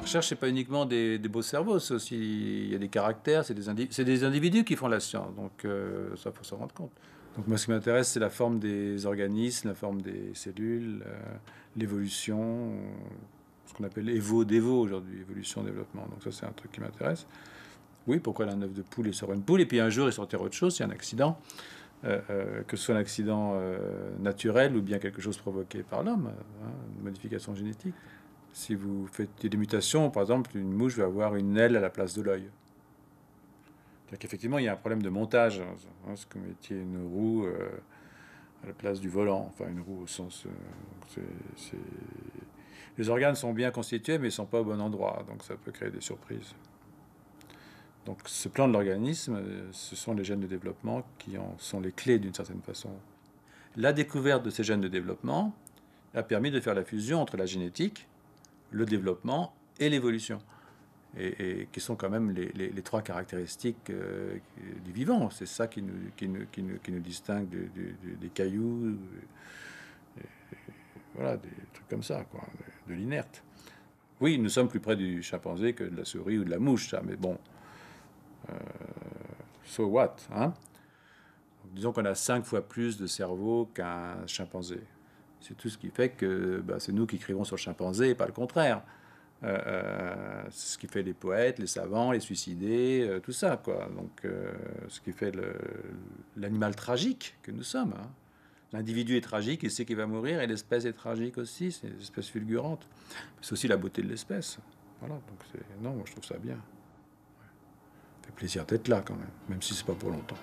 recherche, c'est pas uniquement des beaux cerveaux, c'est aussi, il y a des caractères, c'est des individus qui font la science, donc ça, faut s'en rendre compte. Donc moi, ce qui m'intéresse, c'est la forme des organismes, la forme des cellules, l'évolution, ce qu'on appelle évo-dévo aujourd'hui, évolution-développement. Donc ça, c'est un truc qui m'intéresse. Oui, pourquoi un œuf de poule est sur une poule, et puis un jour, il sortira autre chose, il y a un accident, que ce soit un accident naturel ou bien quelque chose provoqué par l'homme, hein, une modification génétique. Si vous faites des mutations, par exemple, une mouche va avoir une aile à la place de l'œil. Donc effectivement, il y a un problème de montage. Hein, c'est comme mettiez une roue à la place du volant. Enfin, une roue au sens... Les organes sont bien constitués, mais ils ne sont pas au bon endroit. Donc ça peut créer des surprises. Donc ce plan de l'organisme, ce sont les gènes de développement qui en sont les clés d'une certaine façon. La découverte de ces gènes de développement a permis de faire la fusion entre la génétique, le développement et l'évolution, et qui sont quand même les trois caractéristiques du vivant. C'est ça qui nous distingue des cailloux, voilà, des trucs comme ça, quoi, de l'inerte. Oui, nous sommes plus près du chimpanzé que de la souris ou de la mouche, ça, mais bon, so what, hein? Donc, disons qu'on a 5 fois plus de cerveau qu'un chimpanzé. C'est tout ce qui fait que c'est nous qui écrivons sur le chimpanzé et pas le contraire. C'est ce qui fait les poètes, les savants, les suicidés, tout ça, quoi. Donc, ce qui fait l'animal tragique que nous sommes. Hein. L'individu est tragique, il sait qu'il va mourir, et l'espèce est tragique aussi, c'est une espèce fulgurante. C'est aussi la beauté de l'espèce. Voilà, donc non, moi je trouve ça bien. Ça fait plaisir d'être là quand même si c'est pas pour longtemps.